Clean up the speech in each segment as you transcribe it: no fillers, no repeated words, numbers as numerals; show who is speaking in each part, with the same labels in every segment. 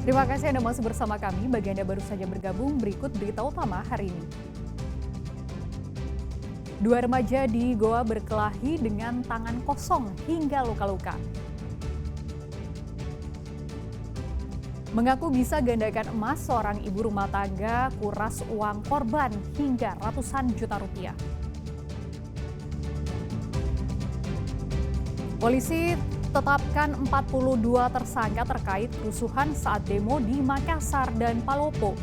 Speaker 1: Terima kasih Anda masih bersama kami. Bagi Anda baru saja bergabung, berikut berita utama hari ini. Dua remaja di Goa berkelahi dengan tangan kosong hingga luka-luka. Mengaku bisa gandakan emas, seorang ibu rumah tangga kuras uang korban hingga ratusan juta rupiah. Polisi tetapkan 42 tersangka terkait kerusuhan saat demo di Makassar dan Palopo.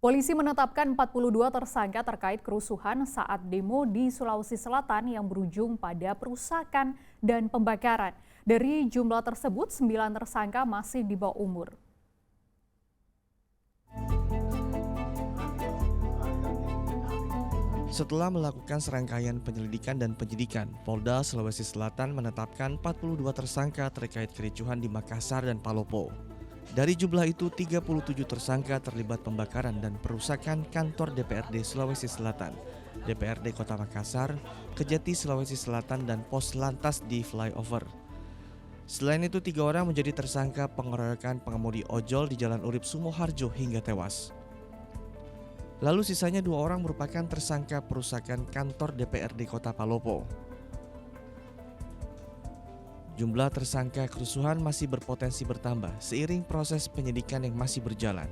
Speaker 1: Polisi menetapkan 42 tersangka terkait kerusuhan saat demo di Sulawesi Selatan yang berujung pada perusakan dan pembakaran. Dari jumlah tersebut, 9 tersangka masih di bawah umur.
Speaker 2: Setelah melakukan serangkaian penyelidikan dan penyidikan, Polda Sulawesi Selatan menetapkan 42 tersangka terkait kericuhan di Makassar dan Palopo. Dari jumlah itu, 37 tersangka terlibat pembakaran dan perusakan kantor DPRD Sulawesi Selatan, DPRD Kota Makassar, Kejati Sulawesi Selatan, dan pos lantas di flyover. Selain itu, 3 orang menjadi tersangka pengeroyokan pengemudi ojol di Jalan Urip Sumoharjo hingga tewas. Lalu sisanya 2 orang merupakan tersangka perusakan kantor DPRD Kota Palopo. Jumlah tersangka kerusuhan masih berpotensi bertambah seiring proses penyidikan yang masih berjalan.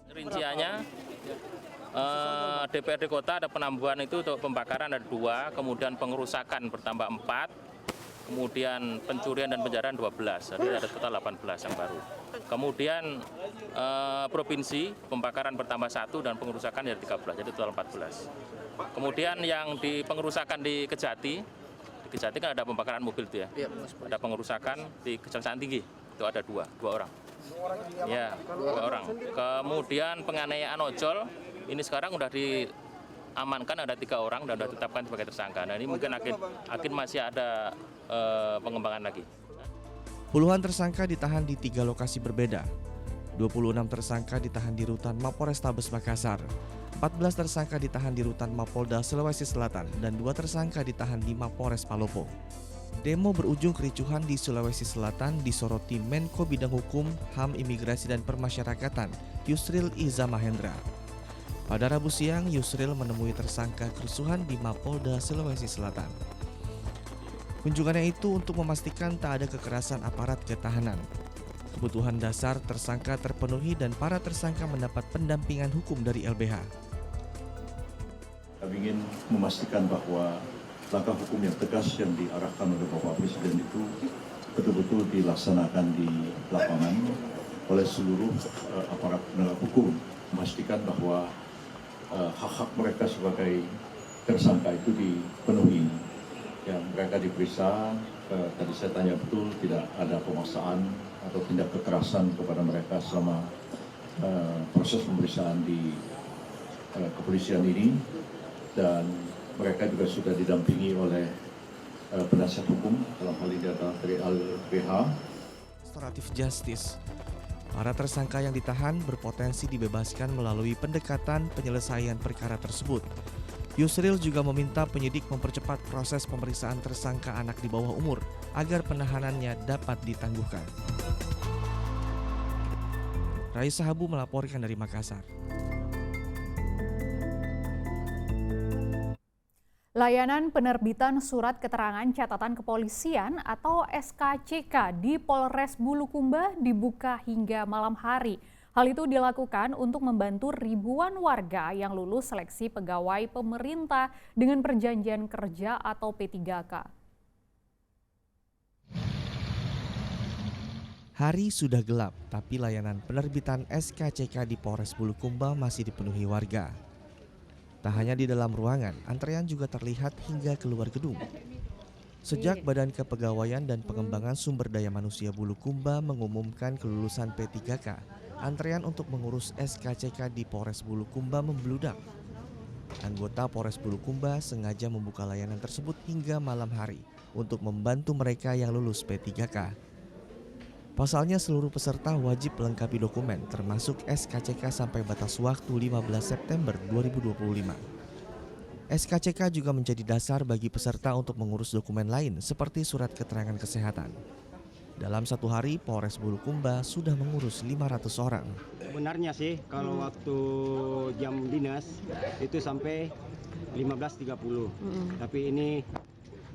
Speaker 3: Rinciannya DPRD Kota ada penambahan itu untuk pembakaran ada 2, kemudian pengerusakan bertambah 4, kemudian pencurian dan penjarahan 12, jadi ada total 18 yang baru. Kemudian provinsi pembakaran bertambah 1 dan pengerusakan jadi 13, jadi total 14. Kemudian yang di pengerusakan di Kejati kan ada pembakaran mobil itu ya. Ada pengerusakan di Kejaksaan Tinggi itu ada 2 orang. Ya, 2 orang. Kemudian penganiayaan ojol ini sekarang udah diamankan ada 3 orang dan sudah ditetapkan sebagai tersangka. Nah ini mungkin akhir masih ada pengembangan lagi.
Speaker 2: Puluhan tersangka ditahan di 3 lokasi berbeda. 26 tersangka ditahan di rutan Mapolrestabes Makassar. 14 tersangka ditahan di rutan Mapolda Sulawesi Selatan dan 2 tersangka ditahan di Mapolres Palopo. Demo berujung kericuhan di Sulawesi Selatan disoroti Menko Bidang Hukum, HAM, Imigrasi dan Permasyarakatan, Yusril Iza Mahendra. Pada Rabu siang, Yusril menemui tersangka kerusuhan di Mapolda Sulawesi Selatan. Kunjungannya itu untuk memastikan tak ada kekerasan aparat ketahanan. Kebutuhan dasar tersangka terpenuhi dan para tersangka mendapat pendampingan hukum dari LBH.
Speaker 4: Kami ingin memastikan bahwa langkah hukum yang tegas yang diarahkan oleh Bapak Presiden itu betul-betul dilaksanakan di lapangan oleh seluruh aparat penegak hukum, memastikan bahwa hak-hak mereka sebagai tersangka itu dipenuhi. Yang mereka diperiksa, tadi saya tanya betul tidak ada pemaksaan atau tindak kekerasan kepada mereka selama proses pemeriksaan di kepolisian ini, dan mereka juga sudah didampingi oleh penasihat hukum, dalam hal ini adalah dari LBH.
Speaker 2: Restoratif Justice. Para tersangka yang ditahan berpotensi dibebaskan melalui pendekatan penyelesaian perkara tersebut. Yusril juga meminta penyidik mempercepat proses pemeriksaan tersangka anak di bawah umur agar penahanannya dapat ditangguhkan. Raisa Habu melaporkan dari Makassar.
Speaker 1: Layanan penerbitan surat keterangan catatan kepolisian atau SKCK di Polres Bulukumba dibuka hingga malam hari. Hal itu dilakukan untuk membantu ribuan warga yang lulus seleksi pegawai pemerintah dengan perjanjian kerja atau P3K.
Speaker 2: Hari sudah gelap, tapi layanan penerbitan SKCK di Polres Bulukumba masih dipenuhi warga. Tak hanya di dalam ruangan, antrean juga terlihat hingga keluar gedung. Sejak Badan Kepegawaian dan Pengembangan Sumber Daya Manusia Bulukumba mengumumkan kelulusan P3K, antrean untuk mengurus SKCK di Polres Bulukumba membludak. Anggota Polres Bulukumba sengaja membuka layanan tersebut hingga malam hari untuk membantu mereka yang lulus P3K. Pasalnya seluruh peserta wajib melengkapi dokumen termasuk SKCK sampai batas waktu 15 September 2025. SKCK juga menjadi dasar bagi peserta untuk mengurus dokumen lain seperti surat keterangan kesehatan. Dalam satu hari, Polres Bulukumba sudah mengurus 500 orang.
Speaker 5: Benarnya sih kalau waktu jam dinas itu sampai 15.30. Tapi ini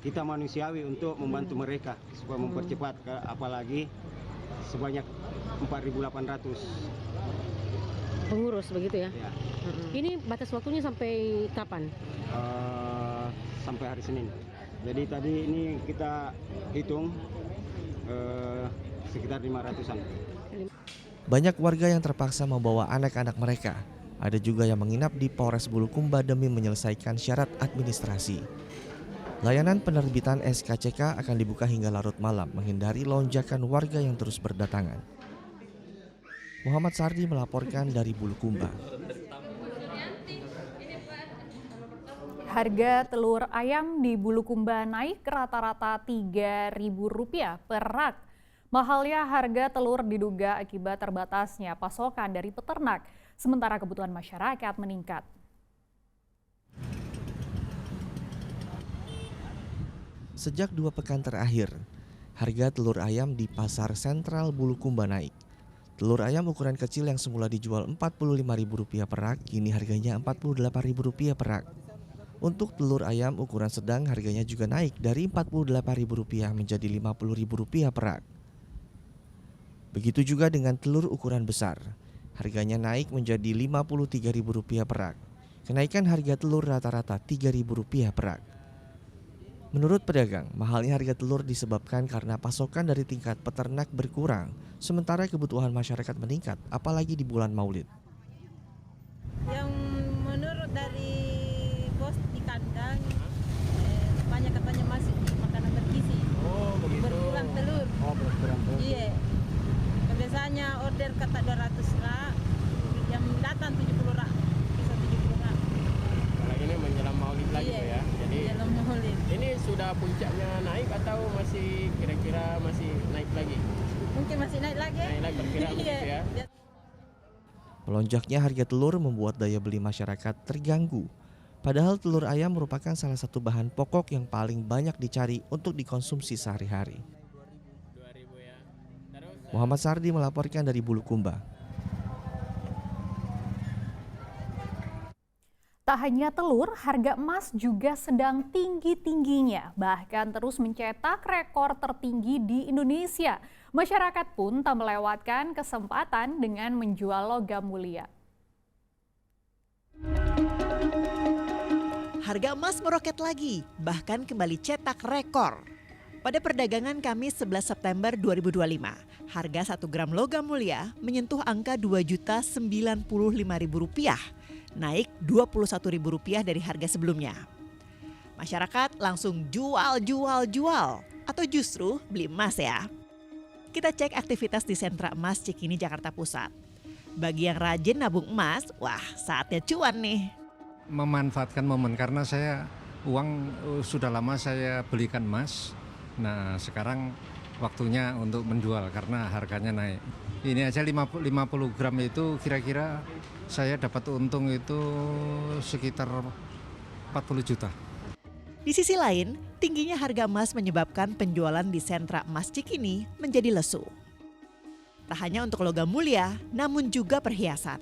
Speaker 5: kita manusiawi untuk membantu mereka supaya mempercepat, apalagi sebanyak 4.800.
Speaker 6: Pengurus begitu ya?
Speaker 5: Ya.
Speaker 6: Ini batas waktunya sampai kapan?
Speaker 5: Sampai hari Senin. Jadi tadi ini kita hitung sekitar 500-an.
Speaker 2: Banyak warga yang terpaksa membawa anak-anak mereka. Ada juga yang menginap di Polres Bulukumba demi menyelesaikan syarat administrasi. Layanan penerbitan SKCK akan dibuka hingga larut malam, menghindari lonjakan warga yang terus berdatangan. Muhammad Sardi melaporkan dari Bulukumba.
Speaker 1: Harga telur ayam di Bulukumba naik rata-rata Rp3.000 per rak. Mahalnya harga telur diduga akibat terbatasnya pasokan dari peternak, sementara kebutuhan masyarakat meningkat.
Speaker 2: Sejak 2 pekan terakhir, harga telur ayam di Pasar Sentral Bulukumba naik. Telur ayam ukuran kecil yang semula dijual Rp45.000 per rak, kini harganya Rp48.000 per rak. Untuk telur ayam ukuran sedang harganya juga naik dari Rp48.000 menjadi Rp50.000 per rak. Begitu juga dengan telur ukuran besar, harganya naik menjadi Rp53.000 per rak. Kenaikan harga telur rata-rata Rp3.000 per rak. Menurut pedagang, mahalnya harga telur disebabkan karena pasokan dari tingkat peternak berkurang, sementara kebutuhan masyarakat meningkat, apalagi di bulan Maulid.
Speaker 7: Yang menurut dari bos di kandang, banyak katanya masih makanan bergizi.
Speaker 5: Oh, begitu.
Speaker 7: Berkurang telur.
Speaker 5: Oh, berkurang telur.
Speaker 7: Iya. Biasanya order kata 200 rak, yang datang 70 rak, bisa 70 rak.
Speaker 5: Kalau ini menjelang Maulid lagi
Speaker 7: Iya,
Speaker 5: ya. Jadi
Speaker 7: dalam Maulid.
Speaker 5: ini sudah puncaknya naik atau masih kira-kira masih naik lagi?
Speaker 7: Mungkin masih naik lagi.
Speaker 5: Naik lagi kira-kira begitu ya.
Speaker 7: Iya.
Speaker 2: Melonjaknya harga telur membuat daya beli masyarakat terganggu. Padahal telur ayam merupakan salah satu bahan pokok yang paling banyak dicari untuk dikonsumsi sehari-hari. Muhammad Sardi melaporkan dari Bulukumba.
Speaker 1: Tak hanya telur, harga emas juga sedang tinggi-tingginya, bahkan terus mencetak rekor tertinggi di Indonesia. Masyarakat pun tak melewatkan kesempatan dengan menjual logam mulia.
Speaker 8: Harga emas meroket lagi, bahkan kembali cetak rekor. Pada perdagangan Kamis 11 September 2025, harga 1 gram logam mulia menyentuh angka Rp2.095.000, naik Rp21.000 dari harga sebelumnya. Masyarakat langsung jual atau justru beli emas ya. Kita cek aktivitas di sentra emas Cikini, Jakarta Pusat. Bagi yang rajin nabung emas, wah saatnya cuan nih.
Speaker 9: Memanfaatkan momen karena uang sudah lama saya belikan emas. Nah sekarang waktunya untuk menjual karena harganya naik. Ini aja 50 gram itu kira-kira saya dapat untung itu sekitar 40 juta.
Speaker 8: Di sisi lain, tingginya harga emas menyebabkan penjualan di sentra emas Cikini menjadi lesu. Tak hanya untuk logam mulia, namun juga perhiasan.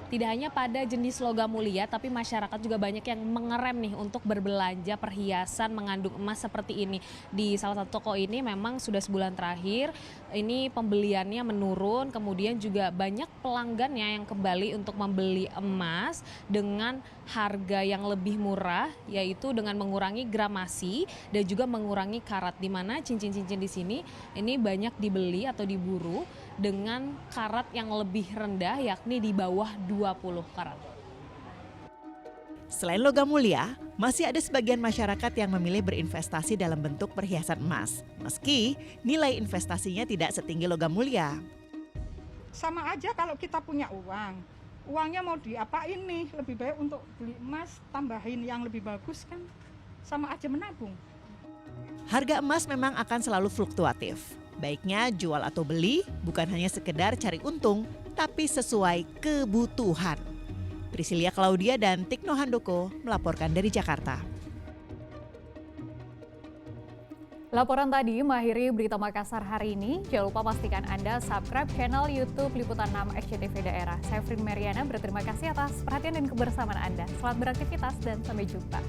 Speaker 10: Tidak hanya pada jenis logam mulia, tapi masyarakat juga banyak yang mengerem nih untuk berbelanja perhiasan mengandung emas seperti ini. Di salah satu toko ini memang sudah sebulan terakhir, ini pembeliannya menurun, kemudian juga banyak pelanggannya yang kembali untuk membeli emas dengan harga yang lebih murah, yaitu dengan mengurangi gramasi dan juga mengurangi karat, di mana cincin-cincin di sini ini banyak dibeli atau diburu dengan karat yang lebih rendah, yakni di bawah 20 karat.
Speaker 8: Selain logam mulia, masih ada sebagian masyarakat yang memilih berinvestasi dalam bentuk perhiasan emas, meski nilai investasinya tidak setinggi logam mulia.
Speaker 11: Sama aja kalau kita punya uang, uangnya mau diapain nih? Lebih baik untuk beli emas, tambahin yang lebih bagus kan, sama aja menabung.
Speaker 8: Harga emas memang akan selalu fluktuatif. Baiknya jual atau beli bukan hanya sekedar cari untung, tapi sesuai kebutuhan. Priscilia Claudia dan Tikno Handoko melaporkan dari Jakarta.
Speaker 1: Laporan tadi mengakhiri berita Makassar hari ini. Jangan lupa pastikan Anda subscribe channel YouTube Liputan 6 SCTV Daerah. Saya Frin Mariana berterima kasih atas perhatian dan kebersamaan Anda. Selamat beraktivitas dan sampai jumpa.